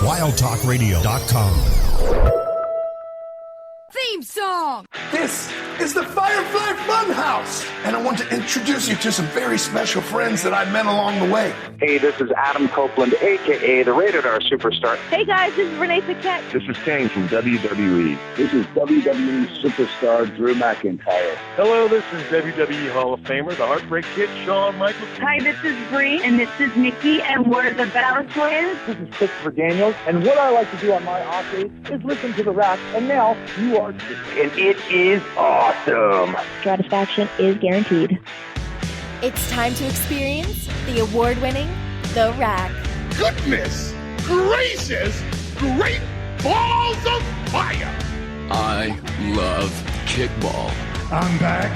wildtalkradio.com. Theme song! This is the Firefly Funhouse, and I want to introduce you to some very special friends that I met along the way. Hey, this is Adam Copeland, a.k.a. the Rated R Superstar. Hey guys, this is Renee Paquette. This is Kane from WWE. This is WWE Superstar Drew McIntyre. Hello, this is WWE Hall of Famer, the Heartbreak Kid, Shawn Michaels. Hi, this is Bree, and this is Nikki, and we're the Battle Twins. This is Christopher Daniels, and what I like to do on my off days is listen to The Rack, and now you are too. And it is awesome. Satisfaction is guaranteed. It's time to experience the award-winning The Rack. Goodness gracious, great balls of fire! I love kickball. I'm back,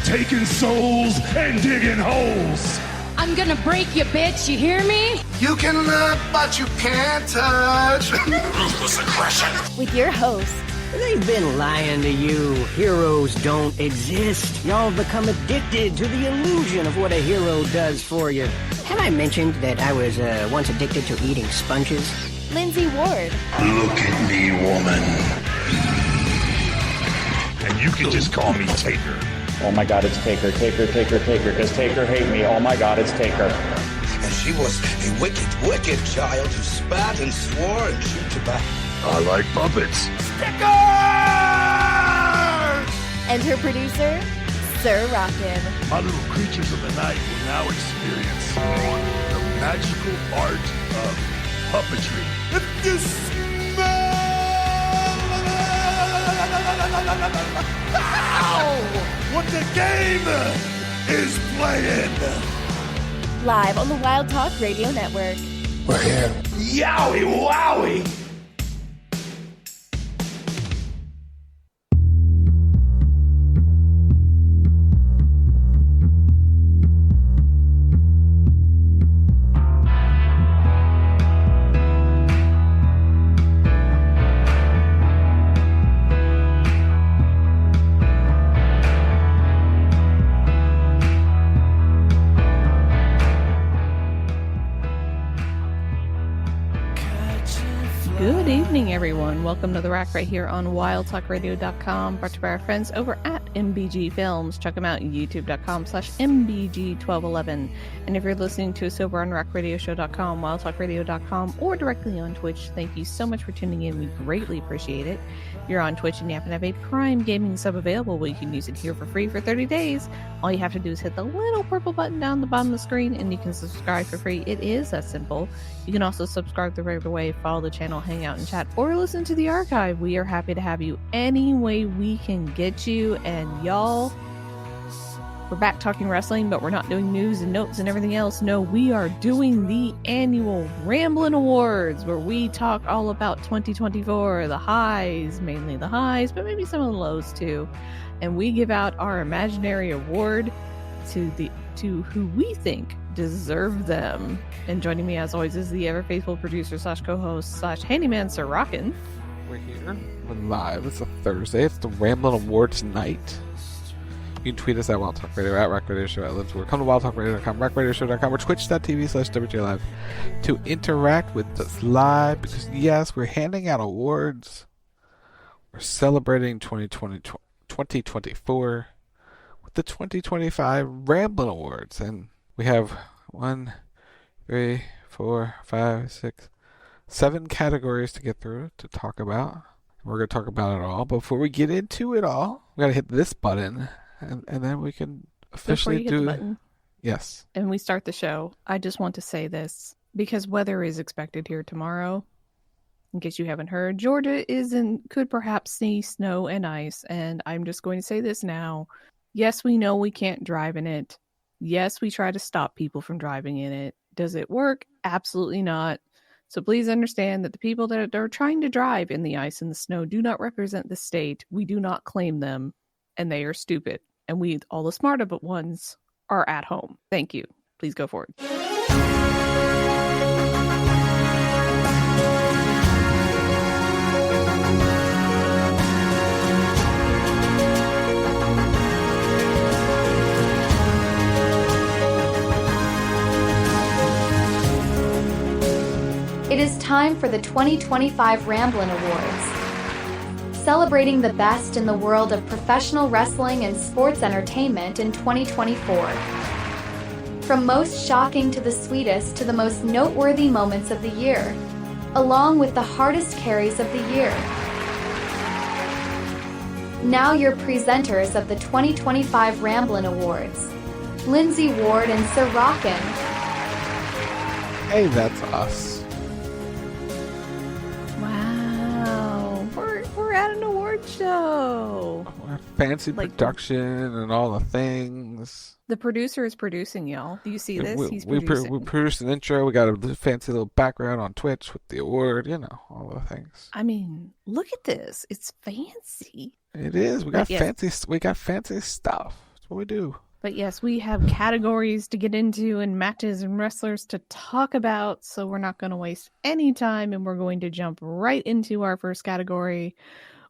taking souls and digging holes. I'm gonna break you, bitch, you hear me? You can look, but you can't touch. Ruthless aggression. With your host, They've been lying to you. Heroes don't exist. Y'all become addicted to the illusion of what a hero does for you. Have I mentioned that I was once addicted to eating sponges? Lindsey Ward. Look at me, woman. And you can just call me Taker. Oh my God, it's Taker. Does Taker hate me? Oh my God, it's Taker. And she was a wicked, wicked child who spat and swore and chewed tobacco. I like puppets. Stickers! And her producer, Sir Rockin. My little creatures of the night will now experience the magical art of puppetry. If you smell what the game is playing. Live on the Wild Talk Radio Network. We're here. Yowie wowie! Good evening, everyone. Welcome to The Rack right here on wildtalkradio.com, brought to you by our friends over at MBG Films. Check them out, youtube.com/MBG1211. And if you're listening to us over on rackradioshow.com, wildtalkradio.com, or directly on Twitch, thank you so much for tuning in. We greatly appreciate it. If you're on Twitch and you happen to have a Prime Gaming sub available, well, you can use it here for free for 30 days. All you have to do is hit the little purple button down the bottom of the screen, and you can subscribe for free. It is that simple. You can also subscribe the regular way, follow the channel, hang out and chat, or listen to the archive. We are happy to have you any way we can get you. And y'all, we're back talking wrestling, but we're not doing news and notes and everything else. No, we are doing the annual Ramblin Awards, where we talk all about 2024, the highs, mainly the highs, but maybe some of the lows too. And we give out our imaginary award to who we think deserve them. And joining me as always is the ever faithful producer / co-host / handyman Sir Rockin. We're here. We're live. It's a Thursday. It's the Ramblin Awards night. You can tweet us at Wild Talk Radio, at Rack Radio Show, at Lindsey Ward. Come to wildtalkradio.com, rackradioshow.com, or twitch.tv/WTLive to interact with us live, because yes, we're handing out awards. We're celebrating 2024 with the 2025 Ramblin Awards, and we have 1, 3, 4, 5, 6, 7 categories to get through to talk about. We're going to talk about it all. Before we get into it all, we got to hit this button, and then we can officially Before you hit the button, yes. And we start the show, I just want to say this, because weather is expected here tomorrow. In case you haven't heard, Georgia could perhaps see snow and ice, and I'm just going to say this now. Yes, we know we can't drive in it. Yes, we try to stop people from driving in it. Does it work? Absolutely not. So please understand that the people that are trying to drive in the ice and the snow do not represent the state. We do not claim them, and they are stupid. And we, all the smarter ones, are at home. Thank you. Please go forward. It is time time for the 2025 Ramblin Awards, celebrating the best in the world of professional wrestling and sports entertainment in 2024. From most shocking to the sweetest to the most noteworthy moments of the year, along with the hardest carries of the year. Now your presenters of the 2025 Ramblin Awards, Lindsey Ward and Sir Rockin. Hey, that's us. Wow, we're at an award show. Fancy production and all the things. The producer is producing, y'all. Do you see this? He's we producing. produced an intro. We got a fancy little background on Twitch with the award. You know, all the things. I mean, look at this. It's fancy. It is. We got fancy. We got fancy stuff. That's what we do. But yes, we have categories to get into and matches and wrestlers to talk about. So we're not going to waste any time, and we're going to jump right into our first category,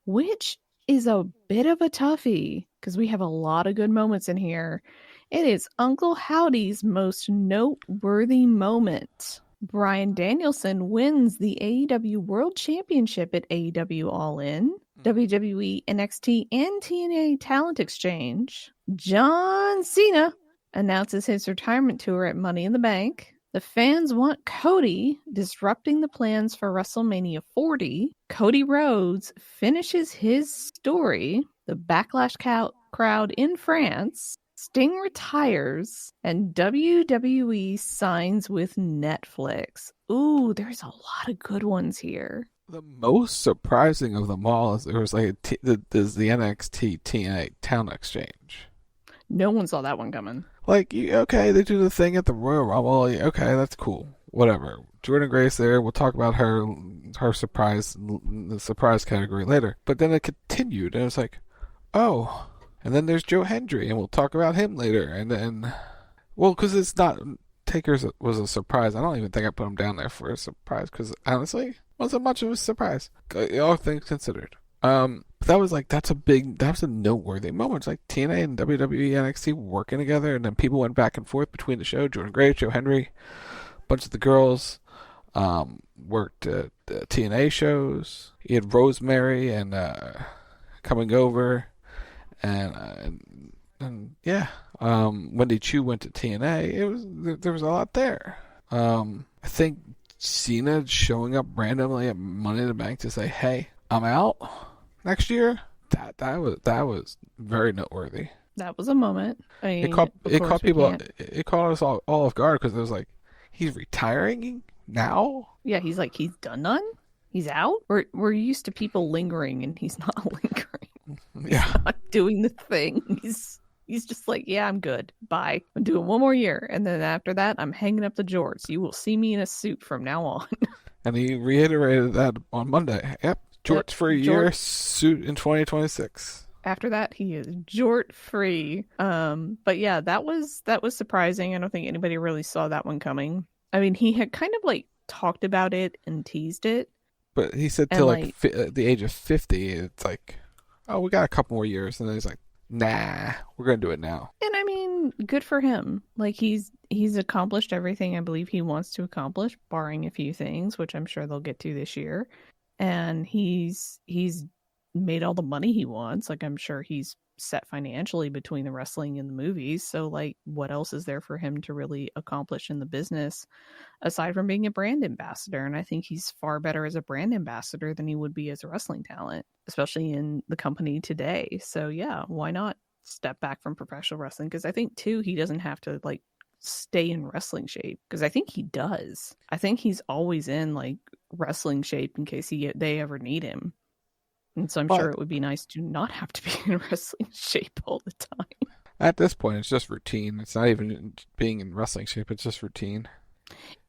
which is a bit of a toughie because we have a lot of good moments in here. It is Uncle Howdy's most noteworthy moment. Bryan Danielson wins the AEW World Championship at AEW All In, WWE, NXT, and TNA Talent Exchange. John Cena announces his retirement tour at Money in the Bank. The fans want Cody disrupting the plans for WrestleMania 40. Cody Rhodes finishes his story. The Backlash crowd in France. Sting retires, and WWE signs with Netflix. Ooh, there's a lot of good ones here. The most surprising of them all is there was like the NXT TNA Town Exchange. No one saw that one coming. Like, okay, they do the thing at the Royal Rumble. Okay, that's cool. Whatever. Jordynne Grace there. We'll talk about her surprise, the surprise category later. But then it continued, and it was like, oh. And then there's Joe Hendry, and we'll talk about him later. And then, well, because it's not, Taker's was a surprise. I don't even think I put him down there for a surprise, because honestly, wasn't much of a surprise, all things considered. But that was like, that was a noteworthy moment. It's like TNA and WWE NXT working together, and then people went back and forth between the show. Jordynne Grace, Joe Hendry, a bunch of the girls worked at TNA shows. You had Rosemary and coming over. And yeah, Wendy Chu went to TNA. There was a lot there. I think Cena showing up randomly at Money in the Bank to say, "Hey, I'm out next year." That was very noteworthy. That was a moment. I mean, it caught people. It caught us all off guard because it was like, he's retiring now. Yeah, he's done. He's out. We're used to people lingering, and he's not lingering. Yeah, he's not doing the thing. He's just like, yeah, I'm good. Bye. I'm doing one more year, and then after that, I'm hanging up the jorts. You will see me in a suit from now on. And he reiterated that on Monday. Yep, jorts for a year, suit in 2026. After that, he is jort free. But yeah, that was surprising. I don't think anybody really saw that one coming. I mean, he had kind of like talked about it and teased it. But he said till like the age of 50, it's like, oh, we got a couple more years. And then he's like, nah, we're going to do it now. And I mean, good for him. Like, he's accomplished everything I believe he wants to accomplish, barring a few things, which I'm sure they'll get to this year. And he's made all the money he wants. Like, I'm sure he's set financially between the wrestling and the movies. So, like, what else is there for him to really accomplish in the business aside from being a brand ambassador? And I think he's far better as a brand ambassador than he would be as a wrestling talent, especially in the company today. So yeah, why not step back from professional wrestling? Because I think too, he doesn't have to like stay in wrestling shape, because I think he does. I think he's always in like wrestling shape in case they ever need him. And so I'm sure it would be nice to not have to be in wrestling shape all the time. At this point, it's just routine. It's not even being in wrestling shape. It's just routine.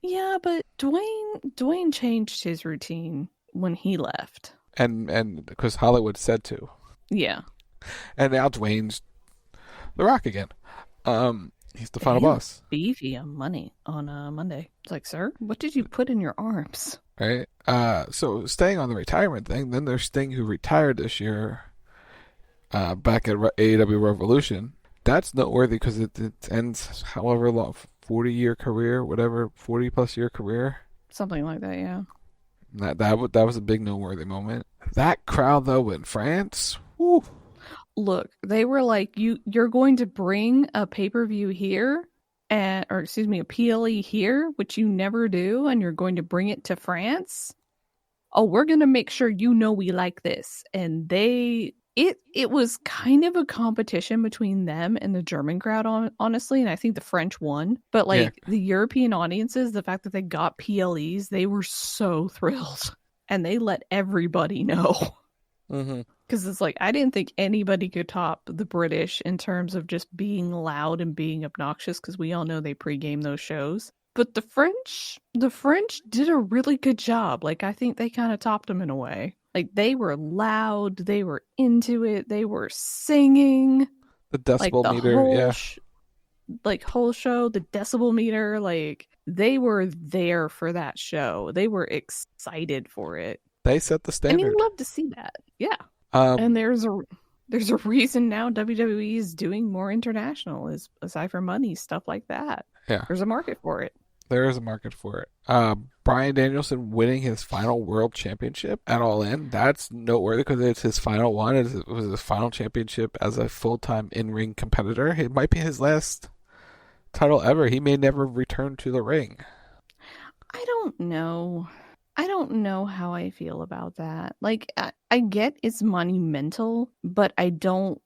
Yeah, but Dwayne changed his routine when he left. And because Hollywood said to. Yeah. And now Dwayne's The Rock again. He's the final boss. Beefy on Money on Monday. It's like, sir, what did you put in your arms? Right. So staying on the retirement thing, then there's Sting, who retired this year back at AEW Revolution. That's noteworthy because it ends however long, 40-year career, whatever, 40-plus year career. Something like that, yeah. That was a big noteworthy moment. That crowd though in France, woo. Look, they were like, you're going to bring a pay-per-view here, a PLE here, which you never do, and you're going to bring it to France. Oh, we're going to make sure you know we like this. And it was kind of a competition between them and the German crowd, honestly, and I think the French won. But the European audiences, the fact that they got PLEs, they were so thrilled, and they let everybody know. Mm-hmm. Because it's like, I didn't think anybody could top the British in terms of just being loud and being obnoxious, because we all know they pregame those shows. But the French did a really good job. Like, I think they kind of topped them in a way. Like, they were loud, they were into it, they were singing. The decibel meter, whole show, the decibel meter, like, they were there for that show. They were excited for it. They set the standard. And you love to see that. Yeah. And there's a reason now WWE is doing more international, is aside from money, stuff like that. Yeah. There's a market for it. There is a market for it. Bryan Danielson winning his final world championship at All In. That's noteworthy because it's his final one. It was his final championship as a full-time in-ring competitor. It might be his last title ever. He may never return to the ring. I don't know. I don't know how I feel about that. Like, I get it's monumental, but I don't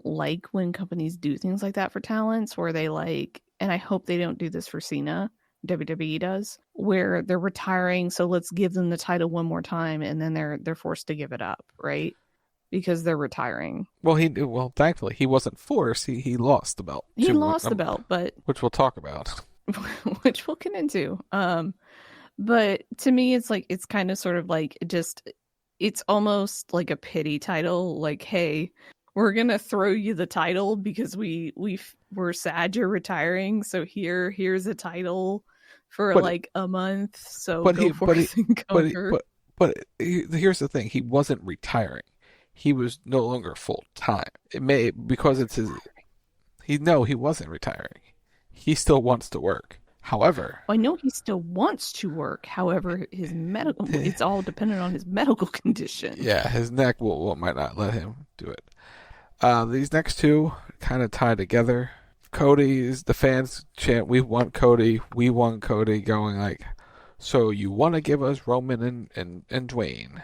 like when companies do things like that for talents, where they like, and I hope they don't do this for Cena, WWE does, where they're retiring, so let's give them the title one more time, and then they're forced to give it up, right? Because they're retiring. Well, thankfully he wasn't forced. He lost the belt. He lost the belt, but which we'll talk about. Which we'll get into. But to me, it's like, it's kind of sort of like, it's almost like a pity title. Like, hey, we're going to throw you the title because we're sad you're retiring. So here's a title for like a month. So go forth and conquer. But here's the thing. He wasn't retiring. He was no longer full time. Because it's his, he wasn't retiring. He still wants to work. However, I know he still wants to work. However, his medical, it's all dependent on his medical condition. Yeah, his neck might not let him do it. These next two kind of tie together. Cody's, the fans chant, "We want Cody, we want Cody," going like, so you want to give us Roman and Dwayne?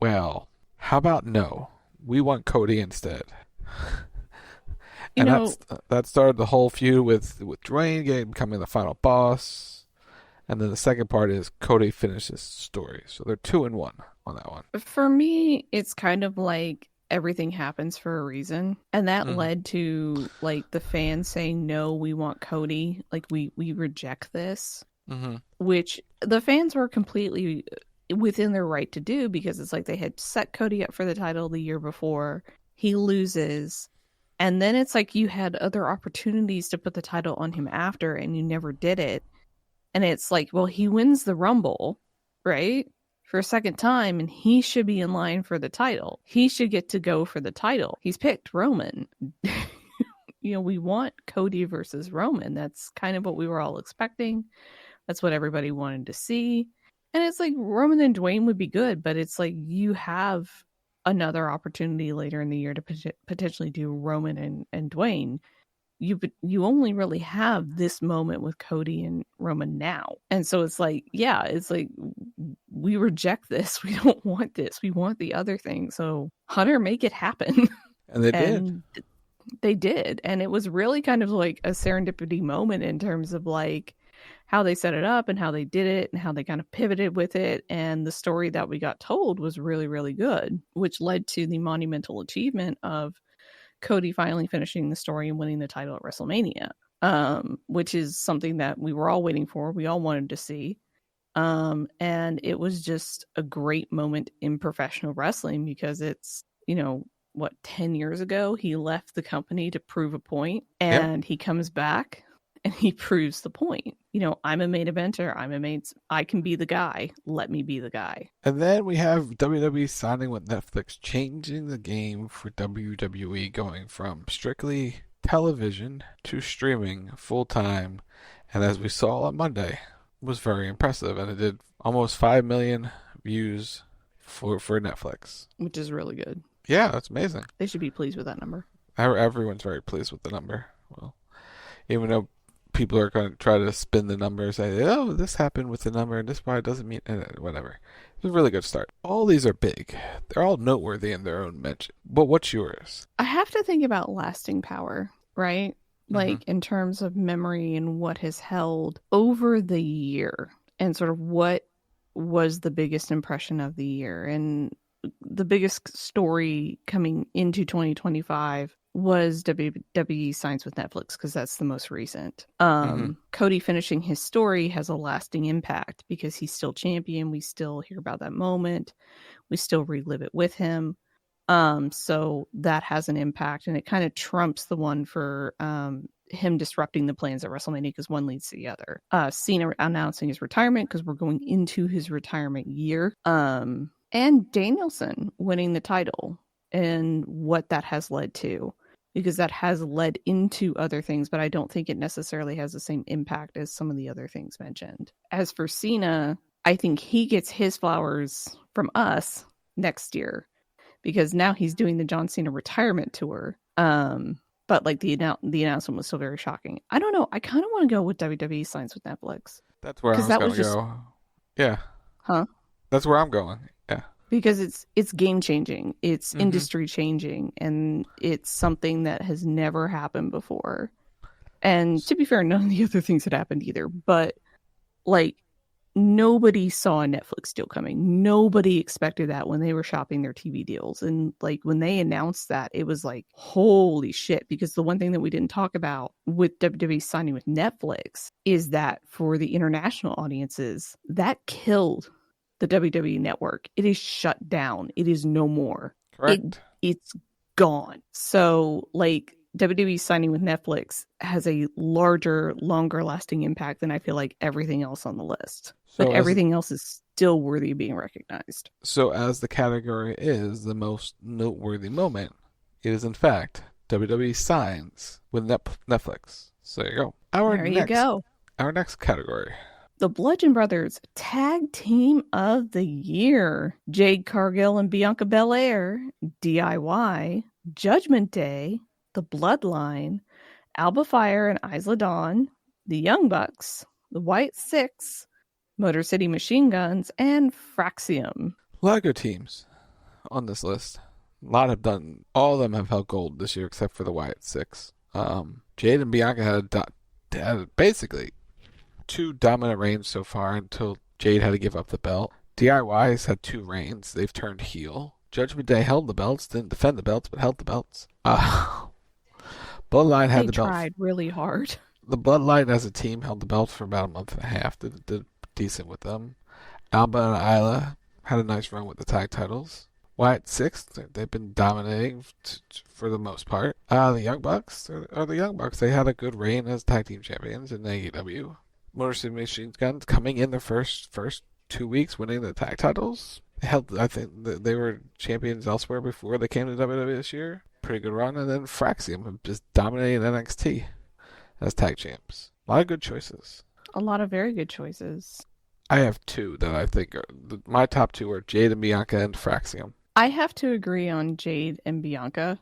Well, how about no? We want Cody instead. And that started the whole feud with Dwayne becoming the final boss. And then the second part is Cody finishes story. So they're 2-1 on that one. For me, it's kind of like everything happens for a reason. And that led to like the fans saying, no, we want Cody. Like we reject this. Mm-hmm. Which the fans were completely within their right to do, because it's like they had set Cody up for the title the year before. He loses. And then it's like you had other opportunities to put the title on him after, and you never did it. And it's like, well, he wins the Rumble, right? For a second time, and he should be in line for the title. He should get to go for the title. He's picked Roman. We want Cody versus Roman. That's kind of what we were all expecting. That's what everybody wanted to see. And it's like Roman and Dwayne would be good, but it's like you have another opportunity later in the year to potentially do Roman and Dwayne. You only really have this moment with Cody and Roman now. And so it's like, yeah, it's like we reject this. We don't want this. We want the other thing. So Hunter, make it happen. And they did. They did. And it was really kind of like a serendipity moment in terms of like how they set it up and how they did it and how they kind of pivoted with it. And the story that we got told was really, really good, which led to the monumental achievement of Cody finally finishing the story and winning the title at WrestleMania, which is something that we were all waiting for. We all wanted to see. And it was just a great moment in professional wrestling because it's, 10 years ago, he left the company to prove a point, and he comes back and he proves the point. I'm a main eventer. I can be the guy. Let me be the guy. And then we have WWE signing with Netflix, changing the game for WWE, going from strictly television to streaming full time. And as we saw on Monday, was very impressive, and it did Almost 5 million views for Netflix. Which is really good. Yeah, that's amazing. They should be pleased with that number. Everyone's very pleased with the number. Well, even though people are going to try to spin the number, say, oh, this happened with the number, and this probably doesn't mean whatever. It's a really good start. All these are big. They're all noteworthy in their own mention. But what's yours? I have to think about lasting power, right? Like in terms of memory and what has held over the year and sort of what was the biggest impression of the year. And the biggest story coming into 2025 was WWE signs with Netflix, because that's the most recent. Cody finishing his story has a lasting impact because he's still champion. We still hear about that moment. We still relive it with him. So that has an impact, and it kind of trumps the one for him disrupting the plans at WrestleMania, because one leads to the other. Cena announcing his retirement because we're going into his retirement year. And Danielson winning the title and what that has led to, because that has led into other things, but I don't think it necessarily has the same impact as some of the other things mentioned. As for Cena, I think he gets his flowers from us next year, because now he's doing the John Cena retirement tour. But like the announcement was still very shocking. I don't know. I kind of want to go with WWE signs with Netflix. That's where I was going to go. Yeah. Huh? That's where I'm going. Yeah. Because it's game changing. It's industry changing, and it's something that has never happened before. And to be fair, none of the other things had happened either. But like, nobody saw a Netflix deal coming. Nobody expected that when they were shopping their TV deals. And like when they announced that, it was like, holy shit. Because the one thing that we didn't talk about with WWE signing with Netflix is that for the international audiences, that killed the WWE network. It is shut down. It is no more. Correct. It's gone. So like WWE signing with Netflix has a larger, longer lasting impact than I feel like everything else on the list. But everything else is still worthy of being recognized. So as the category is the most noteworthy moment, it is in fact WWE signs with Netflix. So there you go. Our next category. The Bludgeon Brothers Tag Team of the Year. Jade Cargill and Bianca Belair, DIY, Judgment Day, The Bloodline, Alba Fire and Isla Dawn, The Young Bucks, The White Six, Motor City Machine Guns, and Fraxium. A lot of good teams on this list. All of them have held gold this year except for the White Six. Jade and Bianca had basically 2 dominant reigns so far until Jade had to give up the belt. DIY's had 2 reigns. They've turned heel. Judgment Day held the belts, didn't defend the belts, but held the belts. Bloodline had the belt. They tried really hard. The Bloodline as a team held the belts for about a month and a half. Did decent with them. Alba and Isla had a nice run with the tag titles. White Six, they've been dominating for the most part. The Young Bucks are the Young Bucks. They had a good reign as tag team champions in AEW. Motor City Machine Guns coming in the first 2 weeks, winning the tag titles. I think they were champions elsewhere before they came to WWE this year. Pretty good run. And then Fraxium just dominating NXT as tag champs. A lot of good choices. A lot of very good choices. I have 2 that I think my top 2 are Jade and Bianca and Fraxium. I have to agree on Jade and Bianca.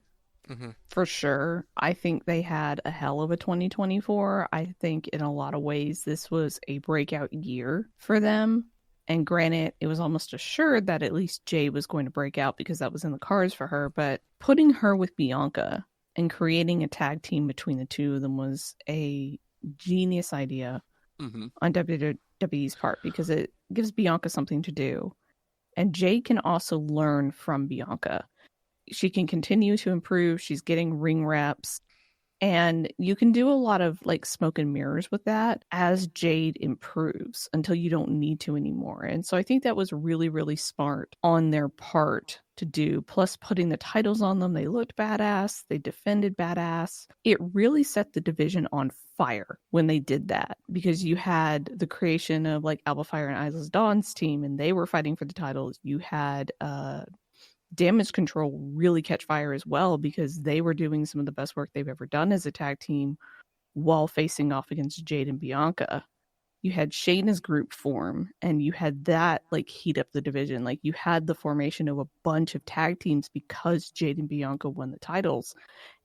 For sure. I think they had a hell of a 2024. I think in a lot of ways this was a breakout year for them. And granted, it was almost assured that at least Jade was going to break out because that was in the cards for her. But putting her with Bianca and creating a tag team between the two of them was a genius idea on WWE's part, because it gives Bianca something to do. And Jade can also learn from Bianca. She can continue to improve. She's getting ring reps. And you can do a lot of like smoke and mirrors with that as Jade improves until you don't need to anymore. And so I think that was really, really smart on their part to do. Plus putting the titles on them. They looked badass. They defended badass. It really set the division on fire when they did that, because you had the creation of like Alba Fire and Isla Dawn's team, and they were fighting for the titles. You had Damage Control really catch fire as well, because they were doing some of the best work they've ever done as a tag team while facing off against Jade and Bianca. you had Shayna's group form, and you had that like heat up the division. Like you had the formation of a bunch of tag teams because Jade and Bianca won the titles,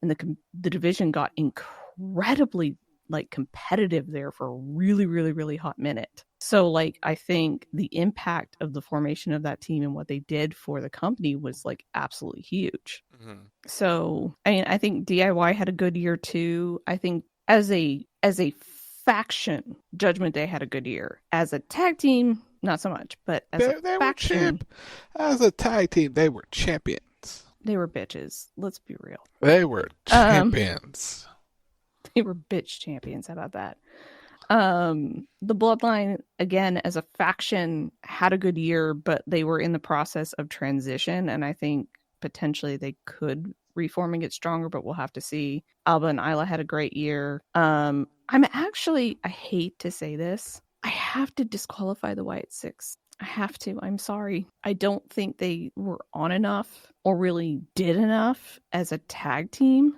and the division got incredibly like competitive there for a really, really, really hot minute. So like I think the impact of the formation of that team and what they did for the company was like absolutely huge. Mm-hmm. So I mean, I think DIY had a good year too. I think as a faction, Judgment Day had a good year. As a tag team, not so much, but as a faction, as a tag team, they were champions. They were bitches. Let's be real. They were champions. They were bitch champions. How about that? The Bloodline, again, as a faction, had a good year, but they were in the process of transition, and I think potentially they could reform and get stronger, but we'll have to see. Alba and Isla had a great year. I hate to say this, I have to disqualify the Wyatt Six. I have to. I'm sorry. I don't think they were on enough or really did enough as a tag team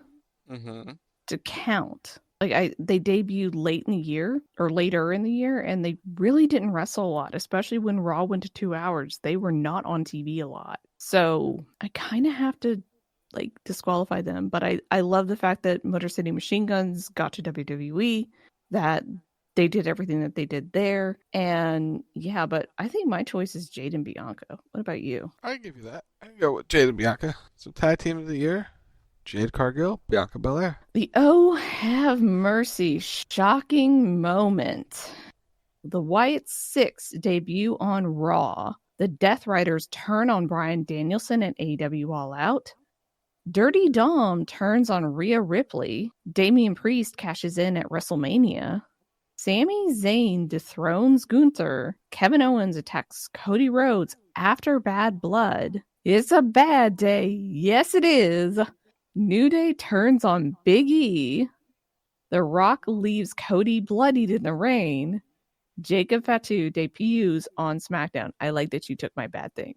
to count. Like they debuted late in the year or later in the year, and they really didn't wrestle a lot, especially when Raw went to 2 hours. They were not on TV a lot. So I kind of have to like disqualify them. But I love the fact that Motor City Machine Guns got to WWE, that they did everything that they did there. And yeah, but I think my choice is Jade and Bianca. What about you? I can give you that. I can go with Jade and Bianca. So tag team of the year, Jade Cargill, Bianca Belair. The Oh Have Mercy shocking moment. The Wyatt Six debut on Raw. The Death Riders turn on Bryan Danielson at AEW All Out. Dirty Dom turns on Rhea Ripley. Damian Priest cashes in at WrestleMania. Sami Zayn dethrones Gunther. Kevin Owens attacks Cody Rhodes after Bad Blood. It's a bad day. Yes, it is. New Day turns on Big E. The Rock leaves Cody bloodied in the rain. Jacob Fatu debuts on SmackDown. I like that you took my bad day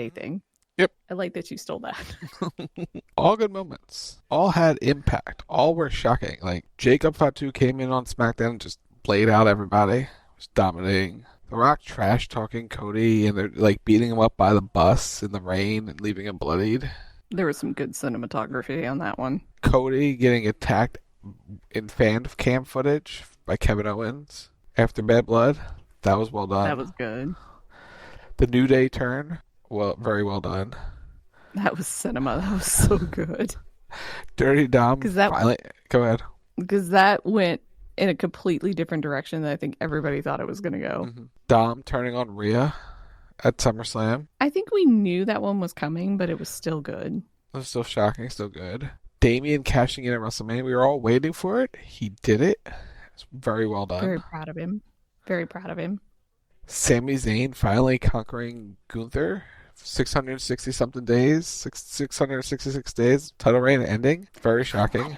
thing. Yep. I like that you stole that. All good moments. All had impact. All were shocking. Like Jacob Fatu came in on SmackDown and just played out everybody. Was dominating. The Rock trash talking Cody, and they're like beating him up by the bus in the rain and leaving him bloodied. There was some good cinematography on that one. Cody getting attacked in fan cam footage by Kevin Owens after Bad Blood. That was well done. That was good. The New Day turn. Well, very well done. That was cinema. That was so good. Dirty Dom. Go ahead. Because that went in a completely different direction than I think everybody thought it was going to go. Mm-hmm. Dom turning on Rhea at SummerSlam. I think we knew that one was coming, but it was still good. It was still shocking, still good. Damian cashing in at WrestleMania. We were all waiting for it. He did it. It's very well done. Very proud of him. Very proud of him. Sami Zayn finally conquering Gunther. 660 something days, 666 days, title reign ending. Very shocking.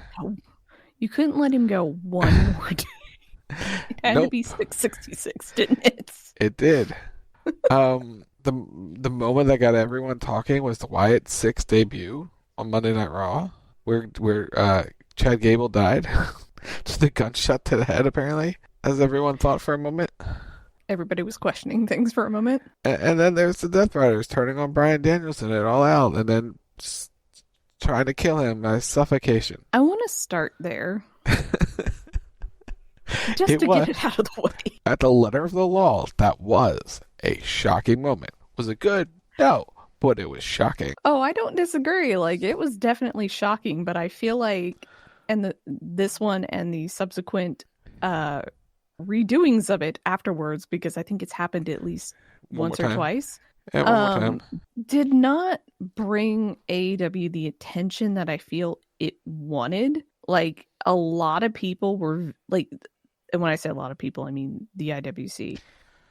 You couldn't let him go one more day. It had to be 666, didn't it? It did. The moment that got everyone talking was the Wyatt Six debut on Monday Night Raw, where Chad Gable died. Just a gunshot to the head, apparently, as everyone thought for a moment. Everybody was questioning things for a moment. And then there's the Death Riders turning on Bryan Danielson at All Out, and then trying to kill him by suffocation. I want to start there. Just to get it out of the way. At the letter of the law, that was a shocking moment. Was it good? No, but it was shocking. Oh, I don't disagree. Like, it was definitely shocking, but I feel like, and this one and the subsequent redoings of it afterwards, because I think it's happened at least once or twice. Yeah, one more time. Did not bring AEW the attention that I feel it wanted. Like, a lot of people were like, and when I say a lot of people, I mean the IWC,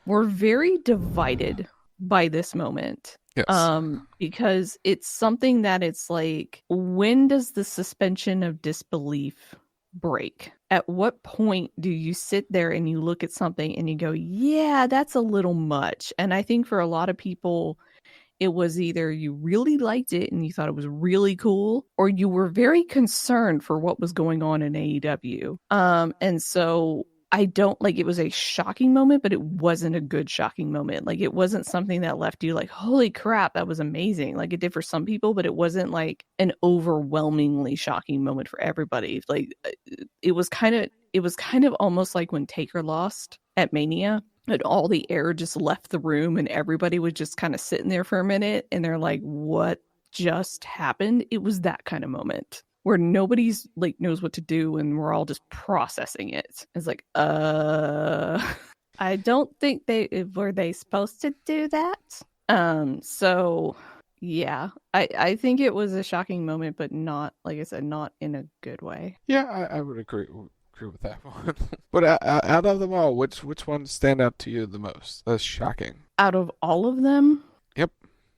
were very divided by this moment. Yes. Because it's something that it's like, when does the suspension of disbelief break? At what point do you sit there and you look at something and you go, yeah, that's a little much? And I think for a lot of people, it was either you really liked it and you thought it was really cool, or you were very concerned for what was going on in AEW. And so I don't like, it was a shocking moment, but it wasn't a good shocking moment. Like, it wasn't something that left you like, holy crap, that was amazing. Like, it did for some people, but it wasn't like an overwhelmingly shocking moment for everybody. Like, it was kind of almost like when Taker lost at Mania and all the air just left the room and everybody was just kind of sitting there for a minute and they're like, what just happened? It was that kind of moment where nobody's like knows what to do and we're all just processing it. It's like, I don't think were they supposed to do that? So yeah, I think it was a shocking moment, but not, like I said, not in a good way. Yeah, I would agree with that one. But out of them all, which ones stand out to you the most? That's shocking. Out of all of them? Yep.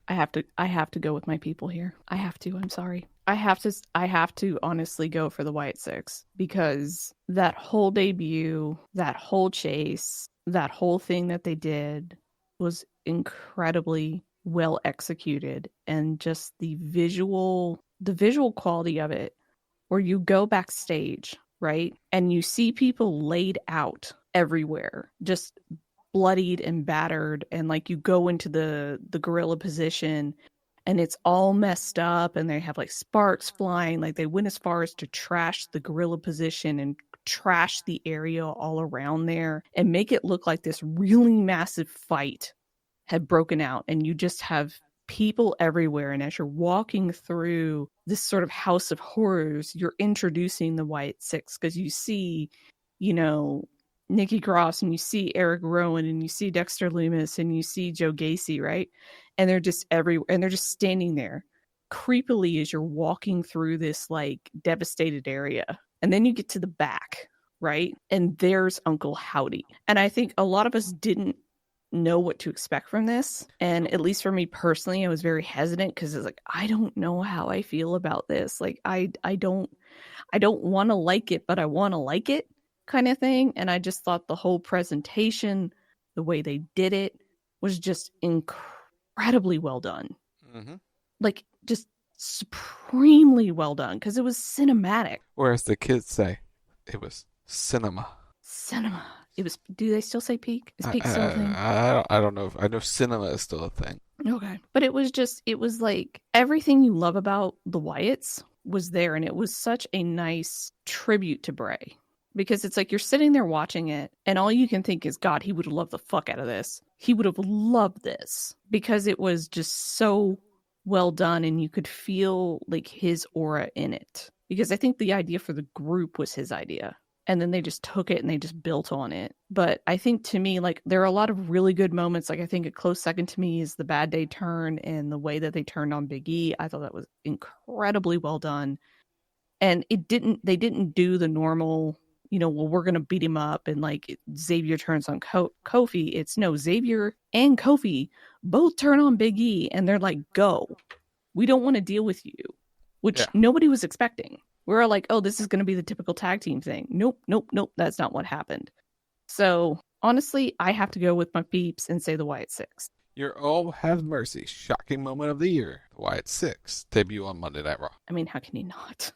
I have to go with my people here. I have to. I'm sorry. I have to honestly go for the Wyatt Six, because that whole debut, that whole chase, that whole thing that they did was incredibly well executed, and just the visual quality of it, where you go backstage, right? And you see people laid out everywhere, just bloodied and battered, and like you go into the gorilla position and it's all messed up and they have like sparks flying. Like, they went as far as to trash the gorilla position and trash the area all around there and make it look like this really massive fight had broken out, and you just have people everywhere. And as you're walking through this sort of house of horrors, you're introducing the Wyatt Six, because you see, you know, Nikki Cross, and you see Eric Rowan, and you see Dexter Lumis, and you see Joe Gacy, right? And they're just everywhere, and they're just standing there creepily as you're walking through this like devastated area. And then you get to the back, right? And there's Uncle Howdy. And I think a lot of us didn't know what to expect from this. And at least for me personally, I was very hesitant, because it's like, I don't know how I feel about this. Like, I don't want to like it, but I want to like it, kind of thing. And I just thought the whole presentation, the way they did it, was just incredibly well done. Mm-hmm. Like, just supremely well done, because it was cinematic. Or as the kids say, it was cinema. It was. Do they still say peak? Is peak still a thing? I don't know. I know cinema is still a thing. Okay. But it was like everything you love about the Wyatts was there, and it was such a nice tribute to Bray. Because it's like you're sitting there watching it, and all you can think is, God, he would have loved the fuck out of this. He would have loved this, because it was just so well done, and you could feel like his aura in it. Because I think the idea for the group was his idea, and then they just took it and they just built on it. But I think, to me, like, there are a lot of really good moments. Like, I think a close second to me is the Bad Day turn, and the way that they turned on Big E. I thought that was incredibly well done. And they didn't do the normal, you know, well, we're going to beat him up, and like Xavier turns on Kofi. It's no, Xavier and Kofi both turn on Big E, and they're like, go. We don't want to deal with you, which nobody was expecting. We're like, oh, this is going to be the typical tag team thing. Nope. That's not what happened. So honestly, I have to go with my peeps and say the Wyatt Six. Your Oh Have Mercy shocking moment of the year, the Wyatt Six, debut on Monday Night Raw. I mean, how can you not?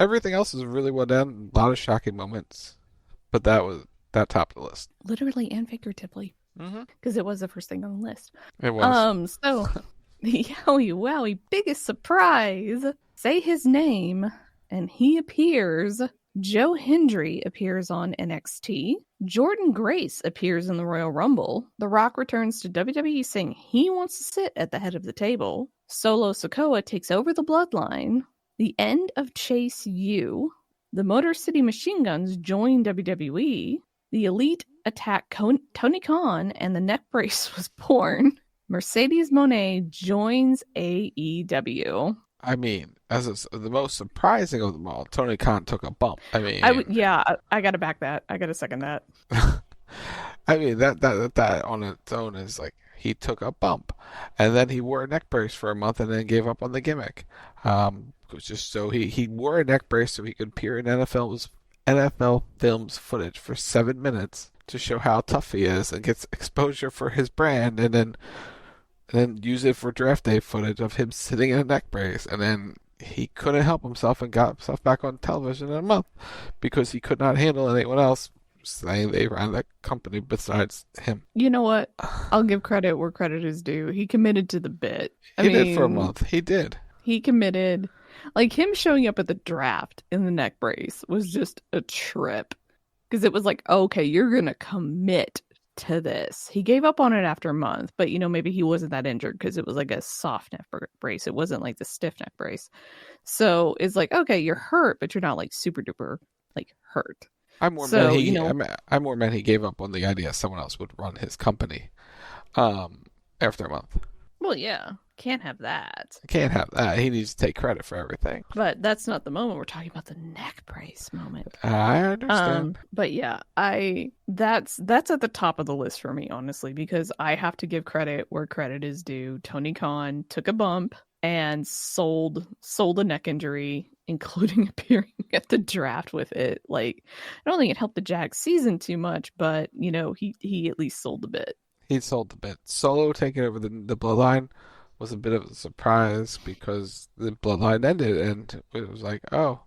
Everything else is really well done. A lot of shocking moments, but that topped the list, literally and figuratively, because it was the first thing on the list. It was. So the Yowie Wowie biggest surprise. Say his name, and he appears. Joe Hendry appears on NXT. Jordan Grace appears in the Royal Rumble. The Rock returns to WWE saying he wants to sit at the head of the table. Solo Sikoa takes over the Bloodline. The end of Chase U. The Motor City Machine Guns join WWE. The Elite attack Tony Khan, and the neck brace was born. Mercedes Moné joins AEW. I mean, the most surprising of them all, Tony Khan took a bump. I mean, I gotta back that. I gotta second that. I mean, that on its own is like, he took a bump, and then he wore a neck brace for a month, and then gave up on the gimmick. It was just so he wore a neck brace so he could appear in NFL Films footage for 7 minutes to show how tough he is, and gets exposure for his brand, and then use it for draft day footage of him sitting in a neck brace, and then he couldn't help himself and got himself back on television in a month because he could not handle anyone else saying they ran that company besides him. You know what? I'll give credit where credit is due. He committed to the bit. He did for a month. He did. He committed. Like, him showing up at the draft in the neck brace was just a trip. Because it was like, okay, you're going to commit to this. He gave up on it after a month, but maybe he wasn't that injured because it was like a soft neck brace. It wasn't like the stiff neck brace. So it's like, okay, you're hurt, but you're not like super duper like hurt. I more meant he gave up on the idea someone else would run his company after a month. Well, yeah, can't have that. Can't have that. He needs to take credit for everything. But that's not the moment. We're talking about the neck brace moment. I understand. But yeah, that's at the top of the list for me, honestly, because I have to give credit where credit is due. Tony Khan took a bump and sold a neck injury, including appearing at the draft with it. Like, I don't think it helped the Jags season too much, but he at least sold the bit. He sold the bit. Solo taking over the Bloodline was a bit of a surprise because the Bloodline ended, and it was like, oh.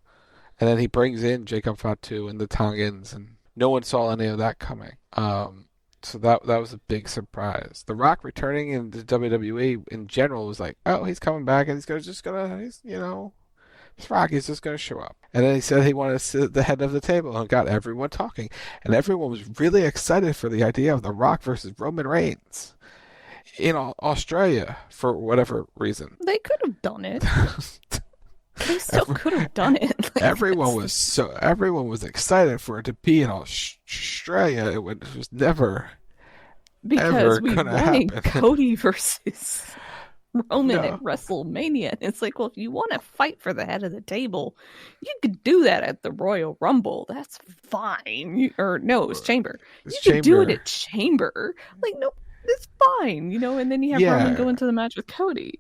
And then he brings in Jacob Fatu and the Tongans, and no one saw any of that coming. So that was a big surprise. The Rock returning in the WWE in general was like, oh, he's coming back, and this Rock is just going to show up. And then he said he wanted to sit at the head of the table and got everyone talking. And everyone was really excited for the idea of The Rock versus Roman Reigns in Australia for whatever reason. They could have done it. They still could have done it. Like, everyone was excited for it to be in Australia. It was never because we gonna wanted happen. Cody versus Roman at WrestleMania. And it's like, well, if you want to fight for the head of the table, you could do that at the Royal Rumble. That's fine. It was Chamber. You could do it at Chamber. Like, no, it's fine. And then you have Roman go into the match with Cody.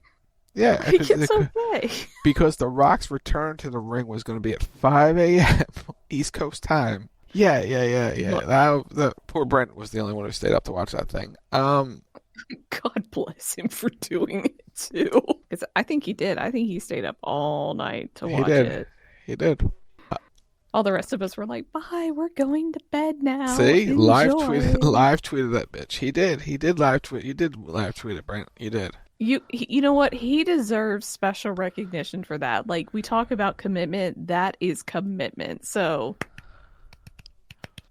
Yeah, it's okay. Because The Rock's return to the ring was going to be at 5 a.m. East Coast time. Yeah. That poor Brent was the only one who stayed up to watch that thing. God bless him for doing it too. Because I think he did. I think he stayed up all night to watch it. He did. All the rest of us were like, "Bye, we're going to bed now." See, live tweeted that bitch. He did live tweet. You did live tweet it, Brent. You did. You know what? He deserves special recognition for that. Like, we talk about commitment. That is commitment. So,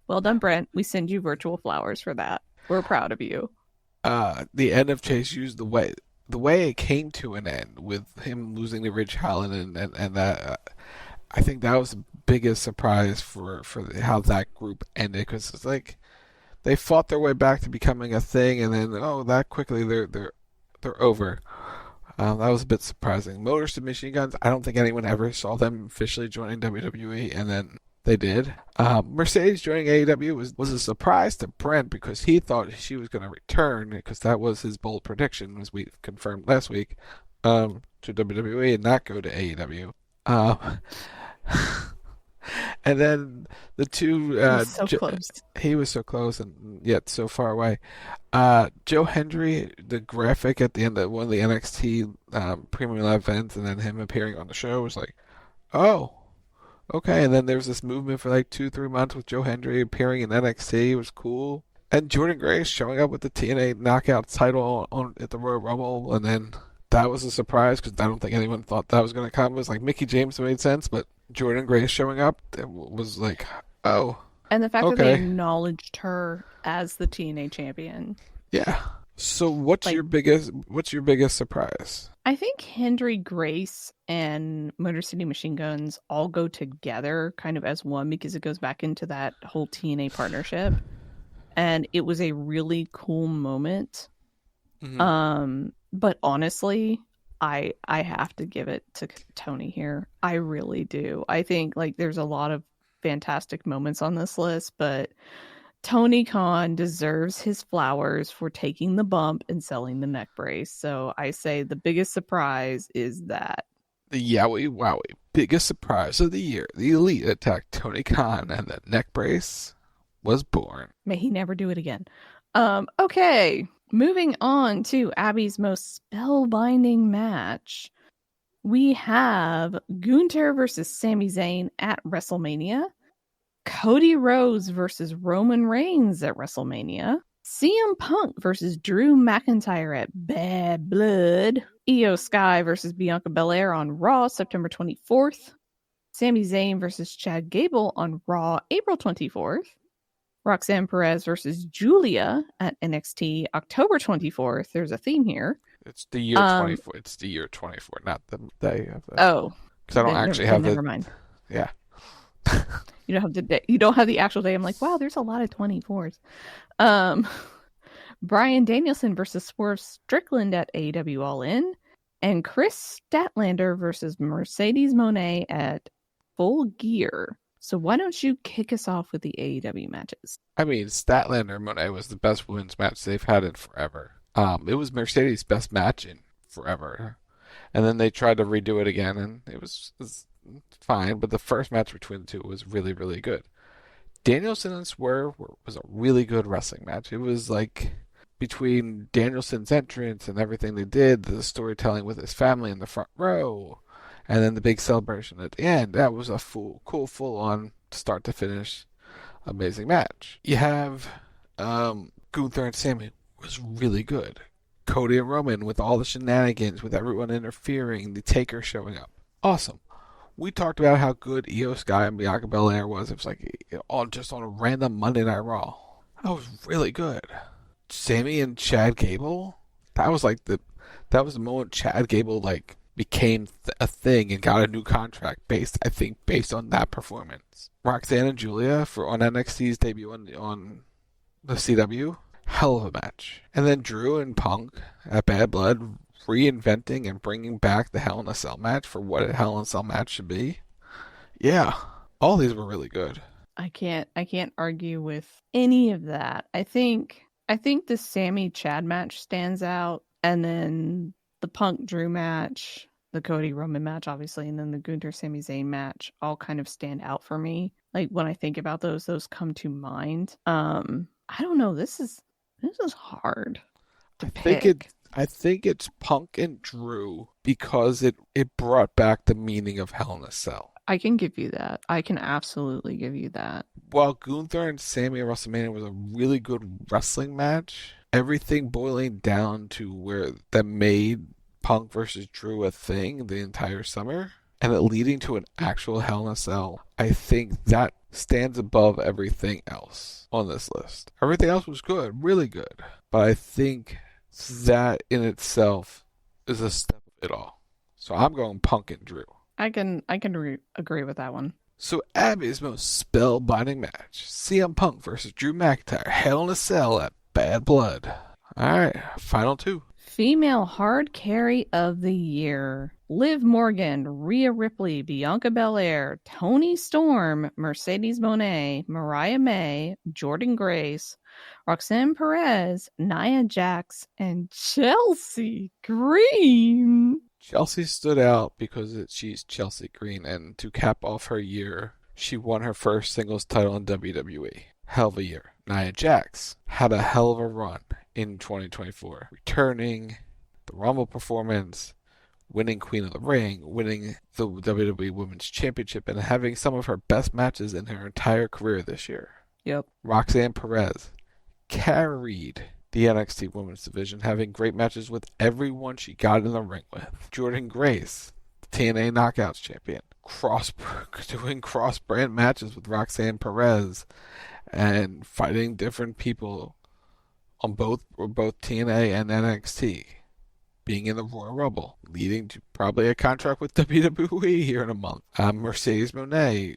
well done, Brent. We send you virtual flowers for that. We're proud of you. The end of Chase U's the way it came to an end with him losing to Ridge Holland and that I think that was the biggest surprise for how that group ended, because it's like they fought their way back to becoming a thing, and then that quickly they're over. That was a bit surprising. Motor Submission Guns, I don't think anyone ever saw them officially joining WWE, and then they did. Mercedes joining AEW was a surprise to Brent because he thought she was going to return, because that was his bold prediction, as we confirmed last week, to WWE and not go to AEW. And then the two... He was so close and yet so far away. Joe Hendry, the graphic at the end of one of the NXT Premium Live events, and then him appearing on the show was like, oh, okay. And then there was this movement for like 2-3 months with Joe Hendry appearing in NXT. It was cool. And Jordan Grace showing up with the TNA Knockout title at the Royal Rumble, and then that was a surprise because I don't think anyone thought that was going to come. It was like Mickie James made sense, but Jordan Grace showing up, it was like, oh. And the fact that they acknowledged her as the TNA champion. Yeah. So what's your biggest surprise? I think Hendry Grace and Motor City Machine Guns all go together kind of as one, because it goes back into that whole TNA partnership. And it was a really cool moment. Mm-hmm. But honestly, I have to give it to Tony here. I really do. I think like there's a lot of fantastic moments on this list, but Tony Khan deserves his flowers for taking the bump and selling the neck brace. So I say the biggest surprise is that. The Yowie Wowie biggest surprise of the year. The Elite attacked Tony Khan and the neck brace was born. May he never do it again. Okay. Moving on to Abby's most spellbinding match. We have Gunther versus Sami Zayn at WrestleMania. Cody Rhodes versus Roman Reigns at WrestleMania. CM Punk versus Drew McIntyre at Bad Blood. Io Sky versus Bianca Belair on Raw, September 24th. Sami Zayn versus Chad Gable on Raw, April 24th. Roxanne Perez versus Julia at NXT, October 24th. There's a theme here. It's the year 24. It's the year 24, not the day of the... Oh. Because I don't actually have never mind. Yeah. You don't have the actual day. I'm like, wow, there's a lot of 24s. Bryan Danielson versus Swerve Strickland at AEW All In. And Chris Statlander versus Mercedes Moné at Full Gear. So why don't you kick us off with the AEW matches? I mean, Statlander and Moné was the best women's match they've had in forever. It was Mercedes' best match in forever. And then they tried to redo it again, and it was fine. But the first match between the two was really, really good. Danielson and Swerve was a really good wrestling match. It was like between Danielson's entrance and everything they did, the storytelling with his family in the front row, and then the big celebration at the end. That was a cool, full-on, start-to-finish, amazing match. You have Gunther and Sammy was really good. Cody and Roman with all the shenanigans, with everyone interfering, the Taker showing up. Awesome. We talked about how good Io Sky and Bianca Belair was. It was like all just on a random Monday Night Raw. That was really good. Sammy and Chad Gable, that was the moment Chad Gable became a thing and got a new contract based on that performance. Roxanne and Julia on NXT's debut on the CW, hell of a match. And then Drew and Punk at Bad Blood, reinventing and bringing back the Hell in a Cell match for what a Hell in a Cell match should be. Yeah, all these were really good. I can't argue with any of that. I think the Sammy Chad match stands out, and then the Punk Drew match, the Cody Roman match, obviously, and then the Gunther Sami Zayn match all kind of stand out for me. Like when I think about those come to mind. I don't know. This is hard to pick. I think it's Punk and Drew because it brought back the meaning of Hell in a Cell. I can give you that. I can absolutely give you that. While Gunther and Sammy at WrestleMania was a really good wrestling match, everything boiling down to where that made Punk versus Drew a thing the entire summer, and it leading to an actual Hell in a Cell, I think that stands above everything else on this list. Everything else was good, really good, but I think that in itself is a step of it all. So I'm going Punk and Drew. I can agree with that one. So Abby's most spellbinding match, CM Punk versus Drew McIntyre, Hell in a Cell at Bad Blood. Alright, final two. Female Hard Carry of the Year. Liv Morgan, Rhea Ripley, Bianca Belair, Toni Storm, Mercedes Moné, Mariah May, Jordynne Grace, Roxanne Perez, Nia Jax, and Chelsea Green. Chelsea stood out because she's Chelsea Green, and to cap off her year, she won her first singles title in WWE. Hell of a year. Nia Jax had a hell of a run in 2024, returning the Rumble performance, winning Queen of the Ring, winning the WWE Women's Championship, and having some of her best matches in her entire career this year. Yep. Roxanne Perez carried the NXT Women's Division, having great matches with everyone she got in the ring with. Jordynne Grace, the TNA Knockouts champion, doing cross-brand matches with Roxanne Perez and fighting different people on both TNA and NXT, being in the Royal Rumble, leading to probably a contract with WWE here in a month. Mercedes Moné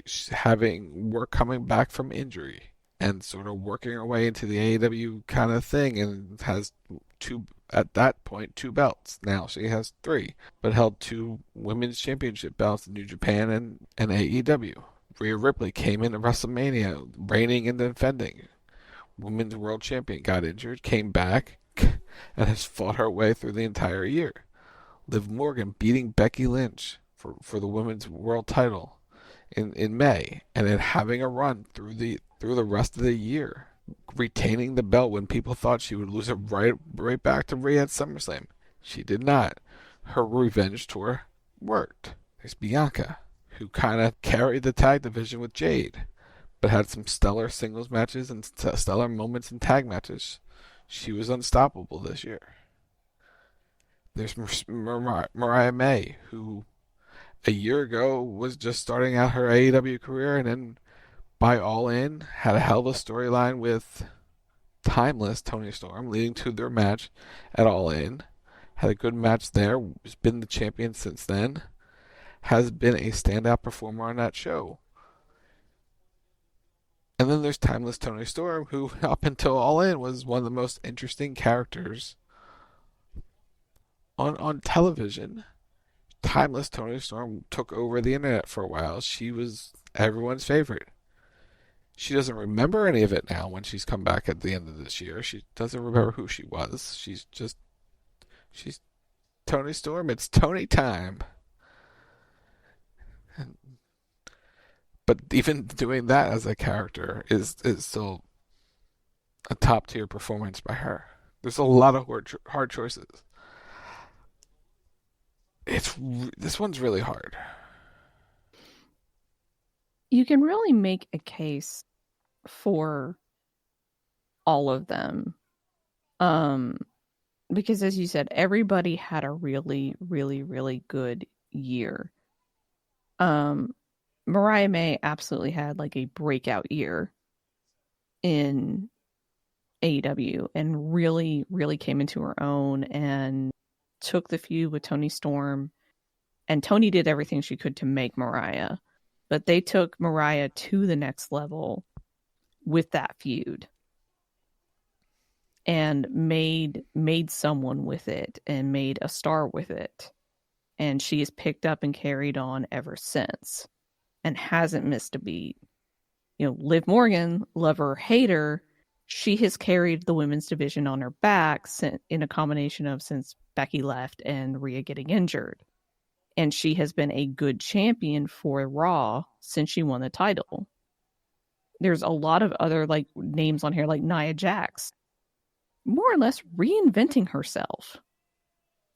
coming back from injury and sort of working her way into the AEW kind of thing, and has two belts. Now she has 3, but held 2 women's championship belts in New Japan and AEW. Rhea Ripley came into WrestleMania reigning and defending. Women's world champion, got injured, came back, and has fought her way through the entire year. Liv Morgan beating Becky Lynch for the women's world title in May, and then having a run through the rest of the year, retaining the belt when people thought she would lose it right back to Rhea at SummerSlam. She did not. Her revenge tour worked. There's Bianca, who kind of carried the tag division with Jade, but had some stellar singles matches and stellar moments in tag matches. She was unstoppable this year. There's Mariah May, who a year ago was just starting out her AEW career, and then by All In had a hell of a storyline with timeless Toni Storm, leading to their match at All In. Had a good match there. Has been the champion since then. Has been a standout performer on that show. And then there's timeless Toni Storm, who up until All In was one of the most interesting characters on television. Timeless Toni Storm took over the internet for a while. She was everyone's favorite. She doesn't remember any of it now when she's come back at the end of this year. She doesn't remember who she was. She's Toni Storm. It's Toni time. But even doing that as a character is still a top tier performance by her. There's a lot of hard choices. This one's really hard. You can really make a case for all of them. Because as you said, everybody had a really, really, really good year. Mariah May absolutely had like a breakout year in AEW and really, really came into her own and took the feud with Toni Storm. And Toni did everything she could to make Mariah. But they took Mariah to the next level with that feud. And made someone with it and made a star with it. And she has picked up and carried on ever since. And hasn't missed a beat. You know, Liv Morgan, love her or hate her, she has carried the women's division on her back in a combination of since Becky left and Rhea getting injured. And she has been a good champion for Raw since she won the title. There's a lot of other like names on here, like Nia Jax, more or less reinventing herself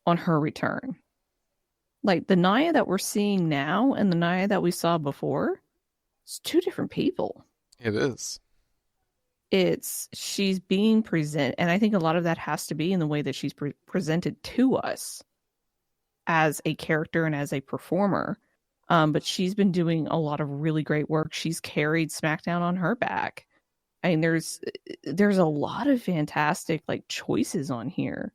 on her return. Like the Nia that we're seeing now and the Nia that we saw before, it's two different people. It is. She's being presented, and I think a lot of that has to be in the way that she's presented to us as a character and as a performer. But she's been doing a lot of really great work. She's carried SmackDown on her back. I mean, there's a lot of fantastic like choices on here,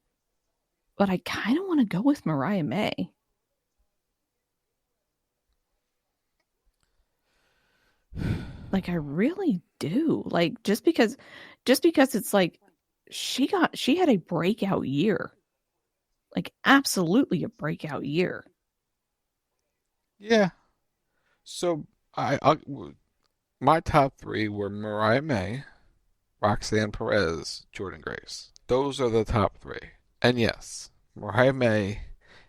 but I kind of want to go with Mariah May. Like I really do. Like just because it's like she had a breakout year. Like absolutely a breakout year. Yeah. So my top three were Mariah May, Roxanne Perez, Jordynne Grace. Those are the top three. And yes, Mariah May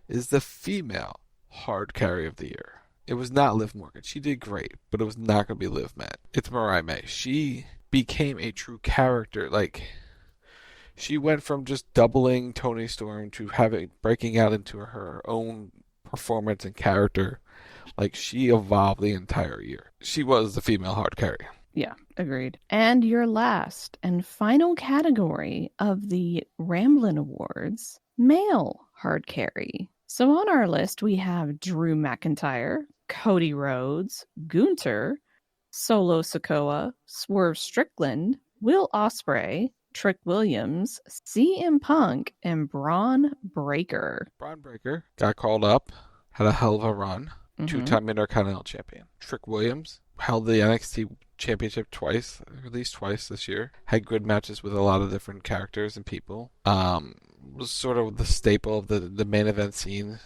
is the female hard carry of the year. It was not Liv Morgan. She did great, but it was not going to be Liv Matt. It's Mariah May. She became a true character. Like, she went from just doubling Toni Storm to breaking out into her own performance and character. Like, she evolved the entire year. She was the female hard carry. Yeah, agreed. And your last and final category of the Ramblin' Awards, male hard carry. So on our list, we have Drew McIntyre, Cody Rhodes, Gunther, Solo Sikoa, Swerve Strickland, Will Ospreay, Trick Williams, CM Punk, and Braun Breaker. Braun Breaker got called up, had a hell of a run, two-time Intercontinental Champion. Trick Williams held the NXT Championship twice, at least twice this year. Had good matches with a lot of different characters and people. Was sort of the staple of the main event scene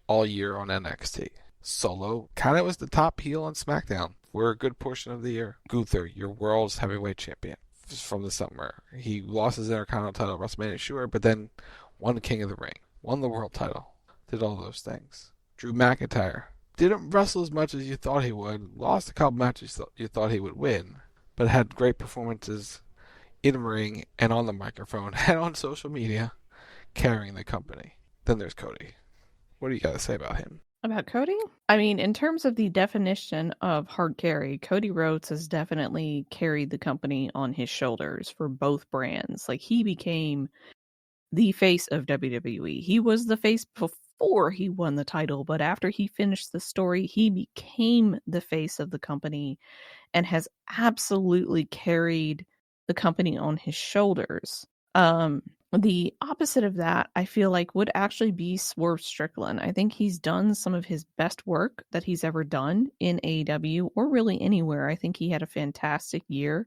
all year on NXT. Solo kind of was the top heel on SmackDown for a good portion of the year. Gunther, your world's heavyweight champion from the summer. He lost his Intercontinental title at WrestleMania, sure, but then won the King of the Ring, won the world title, did all those things. Drew McIntyre didn't wrestle as much as you thought he would, lost a couple matches you thought he would win, but had great performances in ring and on the microphone and on social media, carrying the company. Then there's Cody. What do you got to say about him? About Cody? I mean, in terms of the definition of hard carry, Cody Rhodes has definitely carried the company on his shoulders for both brands. Like, he became the face of WWE. He was the face before he won the title, but after he finished the story, he became the face of the company and has absolutely carried the company on his shoulders. The opposite of that, I feel like, would actually be Swerve Strickland. I think he's done some of his best work that he's ever done in AEW or really anywhere. I think he had a fantastic year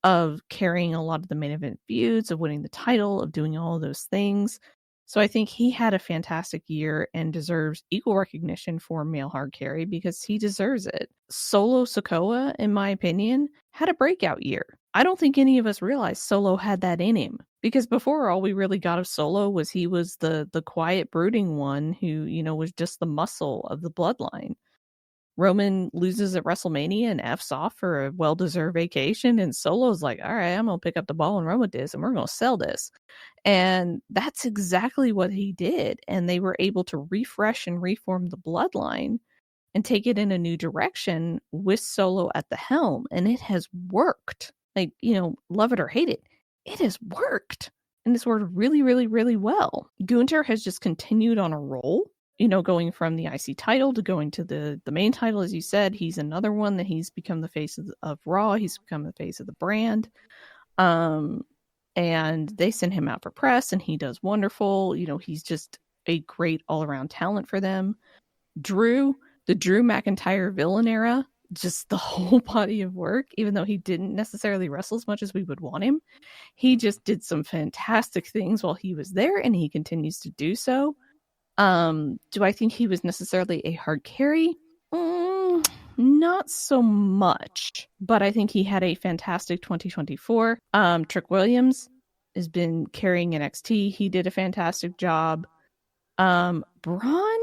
of carrying a lot of the main event feuds, of winning the title, of doing all of those things. So I think he had a fantastic year and deserves equal recognition for male hard carry because he deserves it. Solo Sikoa, in my opinion, had a breakout year. I don't think any of us realized Solo had that in him, because before, all we really got of Solo was he was the quiet, brooding one who, you know, was just the muscle of the bloodline. Roman loses at WrestleMania and F's off for a well-deserved vacation, and Solo's like, all right, I'm going to pick up the ball and run with this, and we're going to sell this. And that's exactly what he did. And they were able to refresh and reform the bloodline and take it in a new direction with Solo at the helm. And it has worked. Like, you know, love it or hate it, it has worked. And it's worked really, really, really well. Gunther has just continued on a roll, you know, going from the IC title to going to the main title. As you said, he's another one that he's become the face of Raw. He's become the face of the brand. And they send him out for press and he does wonderful. You know, he's just a great all-around talent for them. The Drew McIntyre villain era, just the whole body of work, even though he didn't necessarily wrestle as much as we would want him, he just did some fantastic things while he was there, and he continues to do so. Do I think he was necessarily a hard carry? Not so much, but I think he had a fantastic 2024. Trick Williams has been carrying NXT. He did a fantastic job. Braun,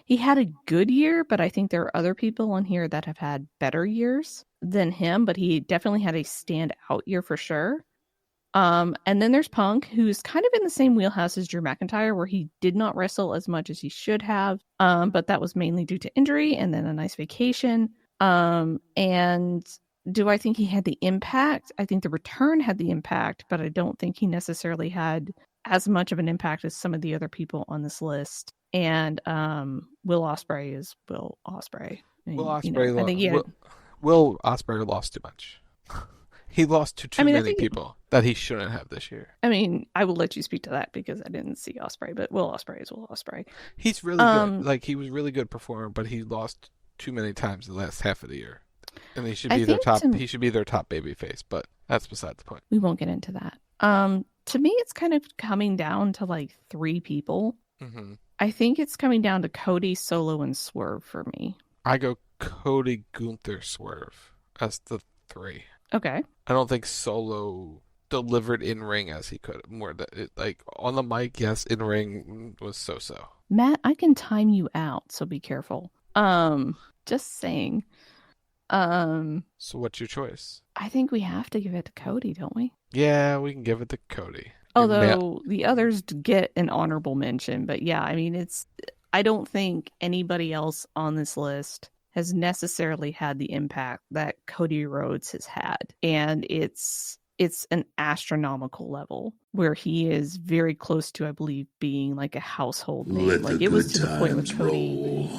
he had a good year, but I think there are other people on here that have had better years than him, but he definitely had a standout year for sure. And then there's Punk, who's kind of in the same wheelhouse as Drew McIntyre, where he did not wrestle as much as he should have, but that was mainly due to injury and then a nice vacation. And do I think he had the impact? I think the return had the impact, but I don't think he necessarily had as much of an impact as some of the other people on this list. And Will Ospreay is Will Ospreay. Will Ospreay lost too much. He lost to too many people that he shouldn't have this year. I mean, I will let you speak to that because I didn't see Ospreay, but Will Ospreay is Will Ospreay. He's really good. Like, he was really good performer, but he lost too many times the last half of the year. And he should be their top. He should be their top babyface, but that's beside the point. We won't get into that. To me, it's kind of coming down to like three people. Mm-hmm. I think it's coming down to Cody, Solo, and Swerve for me. I go Cody, Gunther, Swerve as the three. Okay. I don't think Solo delivered in ring as he could. Like on the mic, yes, in ring was so-so. Matt, I can time you out, so be careful. Just saying. So what's your choice? I think we have to give it to Cody, don't we? Yeah, we can give it to Cody. Although the others get an honorable mention, but yeah, I mean, I don't think anybody else on this list has necessarily had the impact that Cody Rhodes has had. And it's an astronomical level where he is very close to, I believe, being like a household name. Like, it was to the point with Cody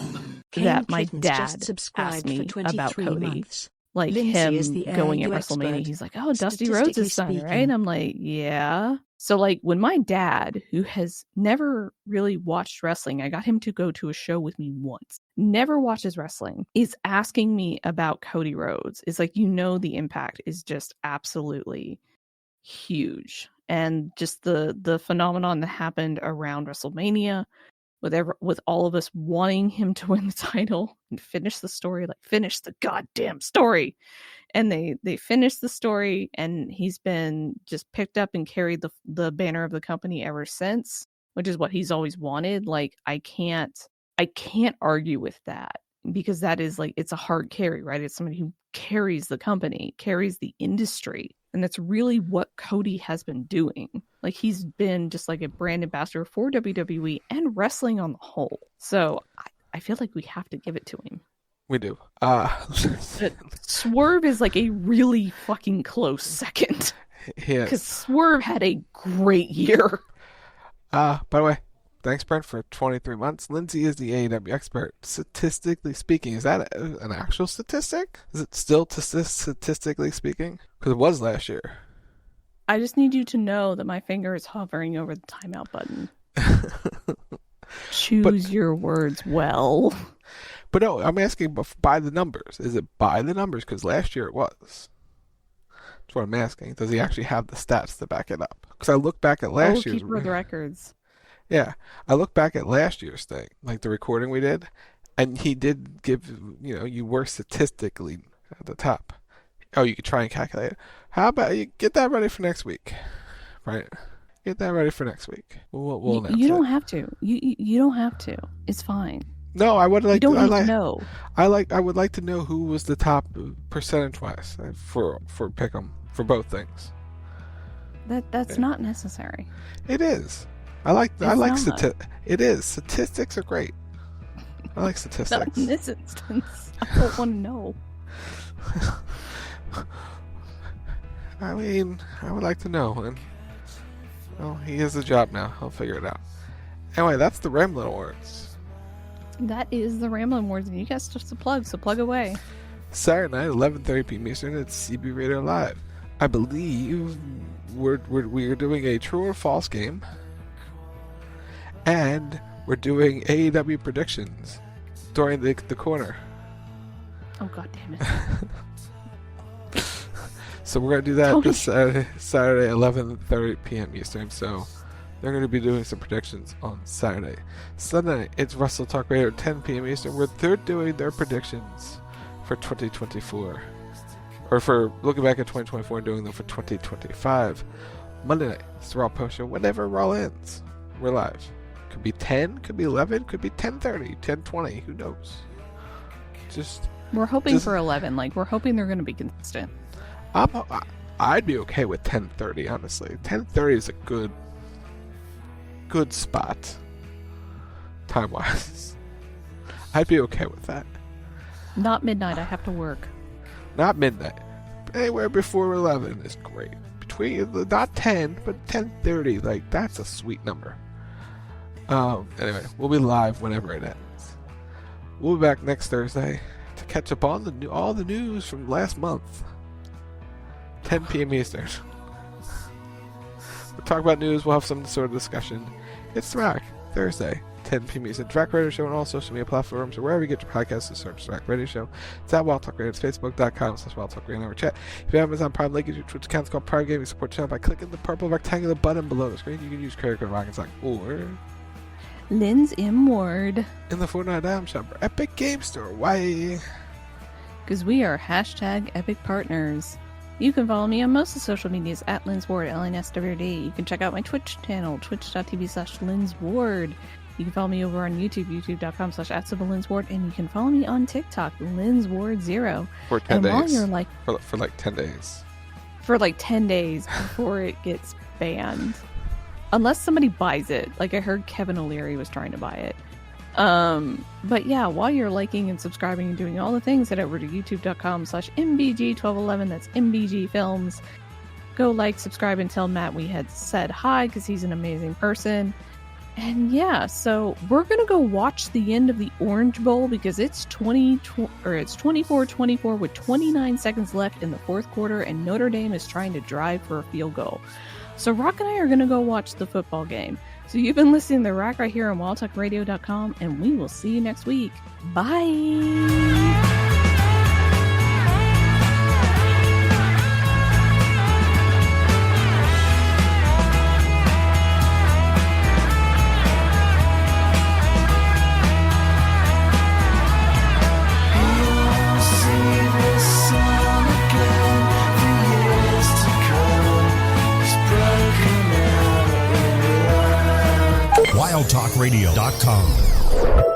that my dad asked me about Cody. Months. Like, Lindsey him going at WrestleMania, he's like, oh, Dusty Rhodes' son, right? And I'm like, yeah. So, like, when my dad, who has never really watched wrestling, I got him to go to a show with me once, never watches wrestling, is asking me about Cody Rhodes. It's like, you know, the impact is just absolutely huge. And just the phenomenon that happened around WrestleMania, with all of us wanting him to win the title and finish the story, like, finish the goddamn story. And they finished the story, and he's been just picked up and carried the banner of the company ever since, which is what he's always wanted. Like, I can't argue with that, because that is, like, it's a hard carry, right? It's somebody who carries the company, carries the industry. And that's really what Cody has been doing. Like, he's been just like a brand ambassador for WWE and wrestling on the whole. So I feel like we have to give it to him. We do. Swerve is like a really fucking close second. Because Swerve had a great year. By the way, thanks, Brent, for 23 months. Lindsay is the AEW expert. Statistically speaking, is that an actual statistic? Is it still statistically speaking? Because it was last year. I just need you to know that my finger is hovering over the timeout button. Choose your words well. But no, I'm asking by the numbers. Is it by the numbers? Because last year it was. That's what I'm asking. Does he actually have the stats to back it up? Because I look back at last year's... keeper of the records. Yeah. I look back at last year's thing, like the recording we did, and he did give, you were statistically at the top. Oh, you could try and calculate it. How about you get that ready for next week? Right? Get that ready for next week. We'll announce you don't have to. You don't have to. It's fine. No, I would like. You don't need to know. I would like to know who was the top percentage-wise for Pick'em for both things. That's not necessary. It is. It is. Statistics are great. I like statistics. Not in this instance. I don't want to know. I mean, I would like to know. And he has a job now. I'll figure it out. Anyway, that's the Ramblin Awards. That is the Ramblin Awards, and you guys just a plug, so plug away. Saturday night, 11:30 p.m. Eastern at CB Radio Live. I believe we're doing a true or false game, and we're doing AEW predictions during the corner. Oh, God damn it. So we're going to do that this Saturday 11:30 p.m. Eastern. So they're going to be doing some predictions on Saturday. Sunday, it's Wrestle Talk Radio at 10 p.m. Eastern, where they're doing their predictions for 2024. Or for looking back at 2024 and doing them for 2025. Monday night, it's the Raw Post Show. Whenever Raw ends, we're live. Could be 10, could be 11, could be 10:30, 10:20. Who knows? We're hoping for 11. Like, we're hoping they're going to be consistent. I'd be okay with 10:30, honestly. 10:30 is a good spot, time-wise. I'd be okay with that. Not midnight. I have to work. Not midnight. Anywhere before 11 is great. Between, not 10, but 10:30. Like, that's a sweet number. Anyway, we'll be live whenever it ends. We'll be back next Thursday to catch up on all the news from last month. 10 p.m. Eastern. We'll talk about news. We'll have some sort of discussion. It's The Rack, Thursday, 10 p.m. Eastern. Rack Radio Show on all social media platforms, or wherever you get your podcasts, search The Rack Radio Show. It's at Wild Talk Radio. It's Facebook.com/Wild Talk Radio. Chat. If you have Amazon Prime, link your Twitch account. It's called Prime Gaming Support Channel by clicking the purple rectangular button below the screen. You can use credit code Rockin' or Lindsey Ward in the Fortnite item shop or Epic Game Store. Why? Because we are #Epic Partners. You can follow me on most of the social medias at LindsWard, LNSWD. You can check out my Twitch channel, twitch.tv/LindsWard. You can follow me over on YouTube, youtube.com/@LindsWard, and you can follow me on TikTok, LindsWard0. For 10 days. While you're like, for like 10 days. For like 10 days before it gets banned. Unless somebody buys it. Like I heard Kevin O'Leary was trying to buy it. But yeah, while you're liking and subscribing and doing all the things, head over to youtube.com/MBG1211. That's MBG Films. Go like, subscribe, and tell Matt we had said hi because he's an amazing person. And yeah, so we're going to go watch the end of the Orange Bowl because it's 24-24 with 29 seconds left in the fourth quarter, and Notre Dame is trying to drive for a field goal. So Rock and I are going to go watch the football game. So you've been listening to The Rack right here on WildTalkRadio.com, and we will see you next week. Bye! WildTalkRadio.com